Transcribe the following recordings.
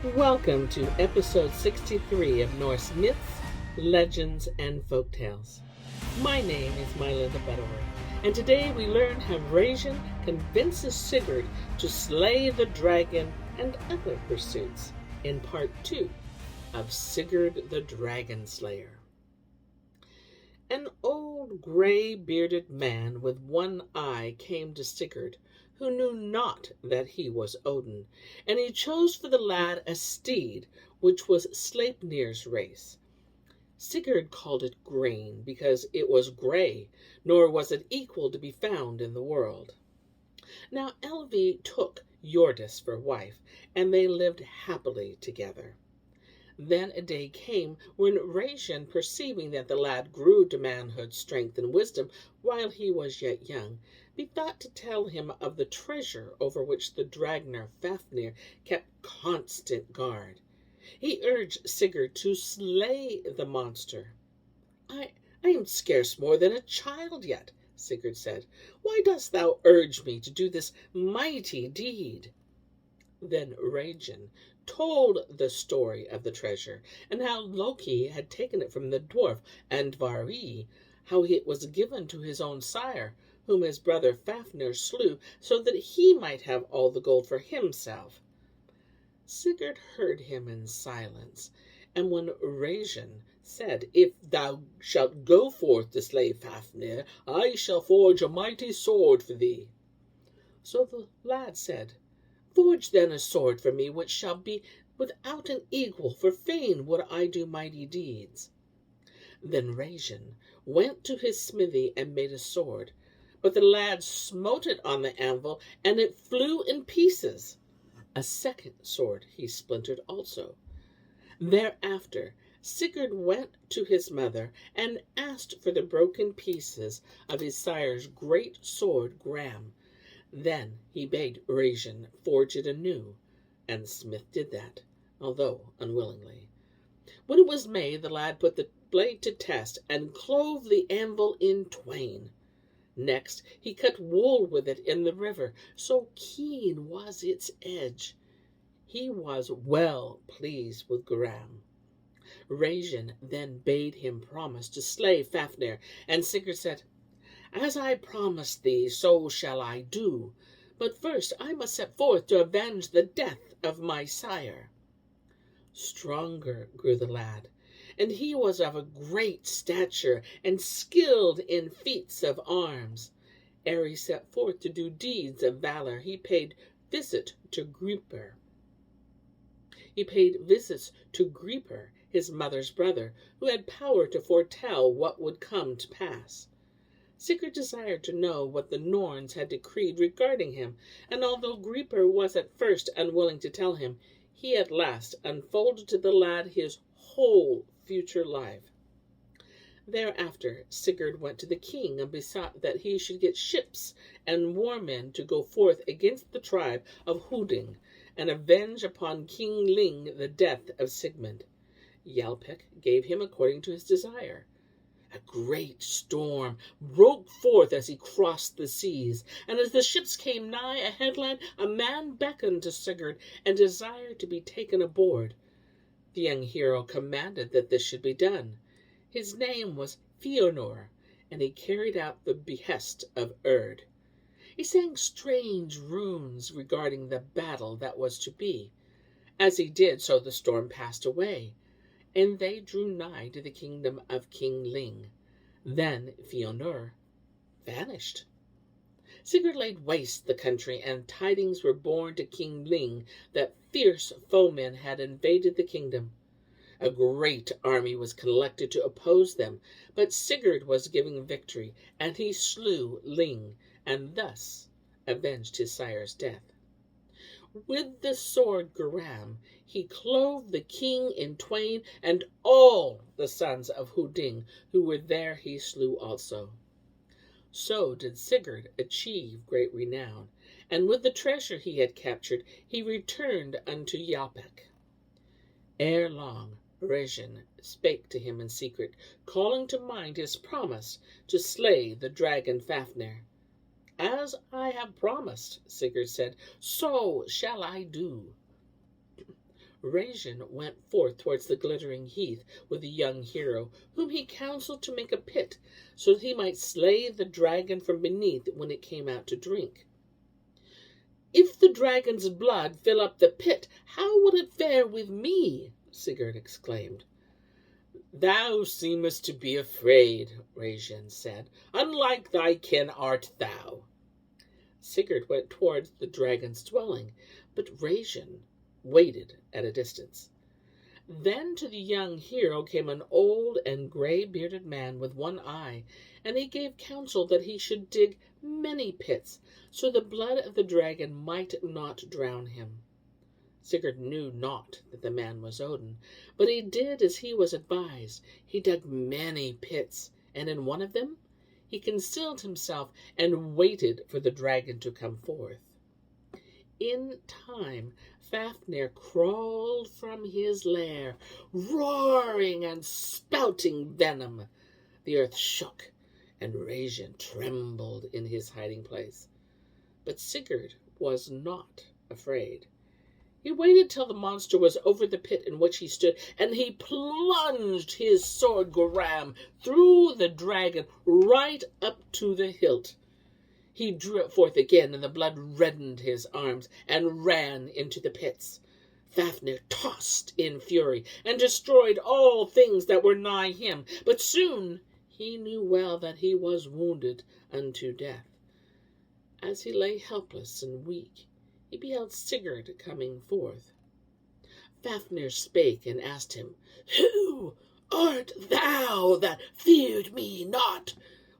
Welcome to episode 63 of Norse Myths, Legends, and Folktales. My name is MyLinda, Butterworth, and today we learn how Regin convinces Sigurd to slay the dragon and other pursuits in part 2 of Sigurd the Dragon Slayer. An old gray-bearded man with one eye came to Sigurd, who knew not that he was Odin, and he chose for the lad a steed, which was Sleipnir's race. Sigurd called it Grane, because it was gray, nor was it equal to be found in the world. Now Elvi took Hjordis for wife, and they lived happily together. Then a day came when Regin, perceiving that the lad grew to manhood, strength, and wisdom while he was yet young, bethought to tell him of the treasure over which the dragoner Fafnir kept constant guard. He urged Sigurd to slay the monster. I am scarce more than a child yet," Sigurd said. "Why dost thou urge me to do this mighty deed?" Then Regin told the story of the treasure, and how Loki had taken it from the dwarf Andvari, how it was given to his own sire, whom his brother Fafnir slew, so that he might have all the gold for himself. Sigurd heard him in silence, and when Regin said, "If thou shalt go forth to slay Fafnir, I shall forge a mighty sword for thee." So the lad said, "Forge then a sword for me which shall be without an equal, for fain would I do mighty deeds." Then Regin went to his smithy and made a sword, but the lad smote it on the anvil, and it flew in pieces. A second sword he splintered also. Thereafter Sigurd went to his mother and asked for the broken pieces of his sire's great sword Grane. Then he bade Regin forge it anew, and the smith did that, although unwillingly. When it was made, the lad put the blade to test and clove the anvil in twain. Next he cut wool with it in the river, so keen was its edge. He was well pleased with Grane. Regin then bade him promise to slay Fafnir, and Sigurd said, "As I promised thee, so shall I do. But first I must set forth to avenge the death of my sire." Stronger grew the lad, and he was of a great stature and skilled in feats of arms. Ere he set forth to do deeds of valor, he paid visits to Gripir, his mother's brother, who had power to foretell what would come to pass. Sigurd desired to know what the Norns had decreed regarding him, and although Gripir was at first unwilling to tell him, he at last unfolded to the lad his whole future life. Thereafter Sigurd went to the king and besought that he should get ships and war men to go forth against the tribe of Odin and avenge upon King Ling the death of Sigmund. Hjalpek gave him according to his desire. A great storm broke forth as he crossed the seas, and as the ships came nigh a headland, a man beckoned to Sigurd and desired to be taken aboard. The young hero commanded that this should be done. His name was Fafnir, and he carried out the behest of Urd. He sang strange runes regarding the battle that was to be. As he did so, the storm passed away, and they drew nigh to the kingdom of King Ling. Then Fafnir vanished. Sigurd laid waste the country, and tidings were borne to King Ling that fierce foemen had invaded the kingdom. A great army was collected to oppose them, but Sigurd was given victory, and he slew Ling, and thus avenged his sire's death. With the sword Grane he clove the king in twain, and all the sons of Odin who were there he slew also. So did Sigurd achieve great renown, and with the treasure he had captured he returned unto Hjalpek. Ere long Regin spake to him in secret, calling to mind his promise to slay the dragon Fafnir. "As I have promised," Sigurd said, "so shall I do." Regin went forth towards the glittering heath with the young hero, whom he counselled to make a pit, so that he might slay the dragon from beneath when it came out to drink. "If the dragon's blood fill up the pit, how will it fare with me?" Sigurd exclaimed. "Thou seemest to be afraid," Regin said. "Unlike thy kin art thou." Sigurd went towards the dragon's dwelling, but Regin waited at a distance. Then to the young hero came an old and gray-bearded man with one eye, and he gave counsel that he should dig many pits, so the blood of the dragon might not drown him. Sigurd knew not that the man was Odin, but he did as he was advised. He dug many pits, and in one of them he concealed himself and waited for the dragon to come forth. In time, Fafnir crawled from his lair, roaring and spouting venom. The earth shook, and Regin trembled in his hiding place. But Sigurd was not afraid. He waited till the monster was over the pit in which he stood, and he plunged his sword Grane through the dragon right up to the hilt. He drew it forth again, and the blood reddened his arms, and ran into the pits. Fafnir tossed in fury, and destroyed all things that were nigh him, but soon he knew well that he was wounded unto death. As he lay helpless and weak, he beheld Sigurd coming forth. Fafnir spake and asked him, "Who art thou that feared me not?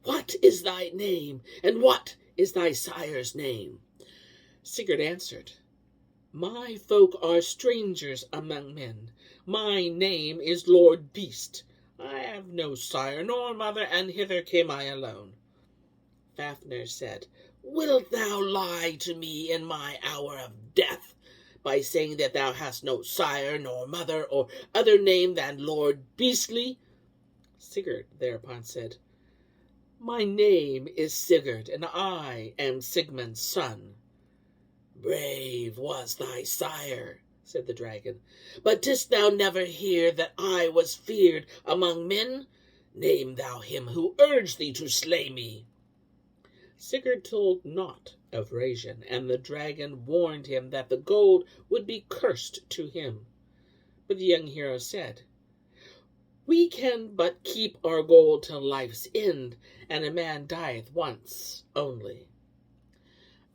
What is thy name, and what is thy sire's name?" Sigurd answered, "My folk are strangers among men. My name is Lord Beast. I have no sire nor mother, and hither came I alone." Fafnir said, "Wilt thou lie to me in my hour of death, by saying that thou hast no sire nor mother or other name than Lord Beastly?" Sigurd thereupon said, "My name is Sigurd, and I am Sigmund's son." "Brave was thy sire," said the dragon, "but didst thou never hear that I was feared among men? Name thou him who urged thee to slay me." Sigurd told naught of Regin, and the dragon warned him that the gold would be cursed to him. But the young hero said, "We can but keep our gold till life's end, and a man dieth once only."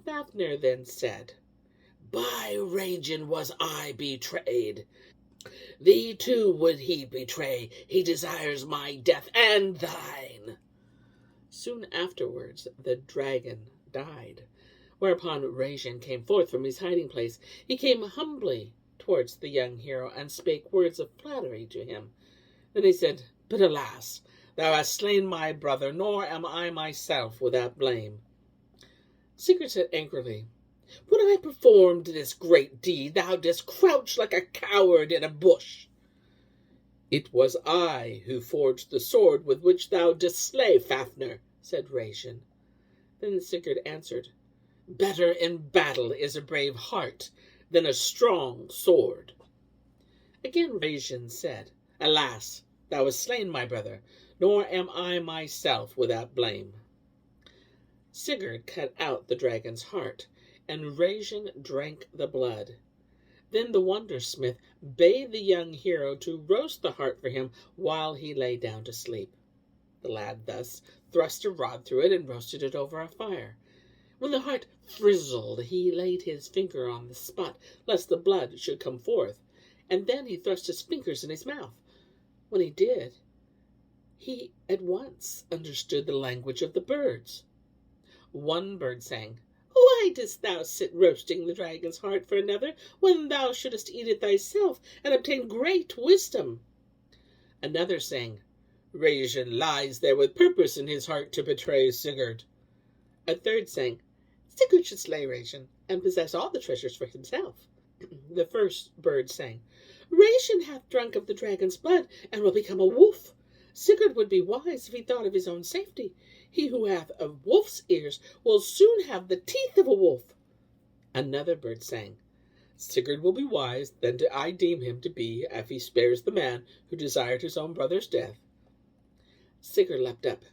Fafnir then said, "By Regin was I betrayed. Thee too would he betray. He desires my death and thine." Soon afterwards the dragon died, whereupon Regin came forth from his hiding place. He came humbly towards the young hero, and spake words of flattery to him. Then he said, "But alas, thou hast slain my brother, nor am I myself without blame." Sigurd said angrily, "When I performed this great deed, thou didst crouch like a coward in a bush." "It was I who forged the sword with which thou didst slay Fafnir," said Regin. Then Sigurd answered, "Better in battle is a brave heart than a strong sword." Again Regin said, "Alas, thou hast slain my brother, nor am I myself without blame." Sigurd cut out the dragon's heart, and Regin drank the blood. Then the wonder-smith bade the young hero to roast the heart for him while he lay down to sleep. The lad thus thrust a rod through it and roasted it over a fire. When the heart frizzled, he laid his finger on the spot, lest the blood should come forth, and then he thrust his fingers in his mouth. When he did, he at once understood the language of the birds. One bird sang, "Why dost thou sit roasting the dragon's heart for another, when thou shouldest eat it thyself, and obtain great wisdom?" Another sang, "Regin lies there with purpose in his heart to betray Sigurd." A third sang, "Sigurd should slay Regin, and possess all the treasures for himself." The first bird sang, "Regin hath drunk of the dragon's blood, and will become a wolf. Sigurd would be wise if he thought of his own safety. He who hath a wolf's ears will soon have the teeth of a wolf." Another bird sang, Sigurd will be wise, then do I deem him to be, if he spares the man who desired his own brother's death. Sigurd leapt up.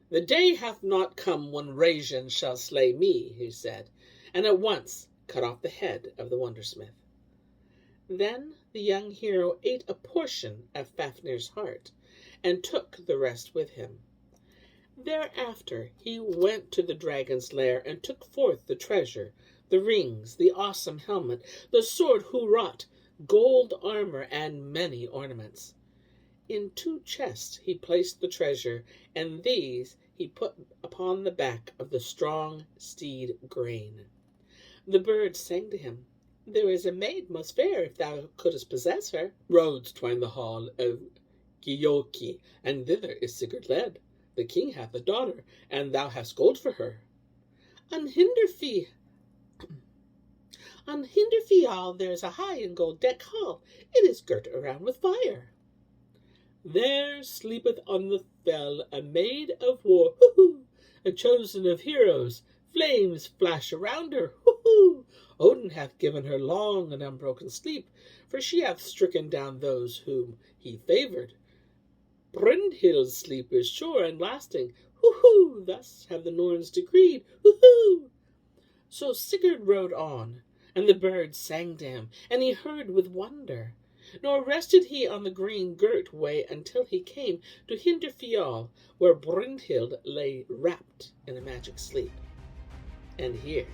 The day hath not come when Regin shall slay me, he said, and at once cut off the head of the wondersmith. Then the young hero ate a portion of Fafnir's heart, and took the rest with him. Thereafter he went to the dragon's lair, and took forth the treasure, the rings, the awesome helmet, the sword wrought, gold armor, and many ornaments. In 2 chests he placed the treasure, and these he put upon the back of the strong steed Grane. The birds sang to him, There is a maid most fair, if thou couldst possess her. Roads twine the hall of Gyoki, and thither is Sigurd led. The king hath a daughter, and thou hast gold for her. On Hinderfial there is a high and gold deck hall. It is girt around with fire. There sleepeth on the fell a maid of war, hoo-hoo, a chosen of heroes. Flames flash around her, hoo-hoo. Odin hath given her long and unbroken sleep, for she hath stricken down those whom he favoured. Brynhild's sleep is sure and lasting, hoo-hoo. Thus have the Norns decreed, hoo-hoo. So Sigurd rode on, and the birds sang to him, and he heard with wonder. Nor rested he on the green girt way until he came to Hinderfial, where Brynhild lay wrapped in a magic sleep. And here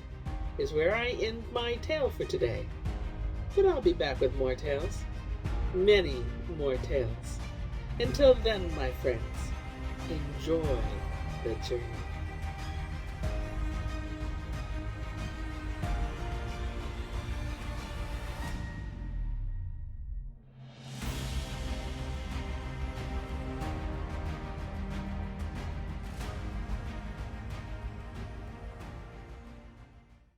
is where I end my tale for today. But I'll be back with more tales, many more tales. Until then, my friends, enjoy the journey.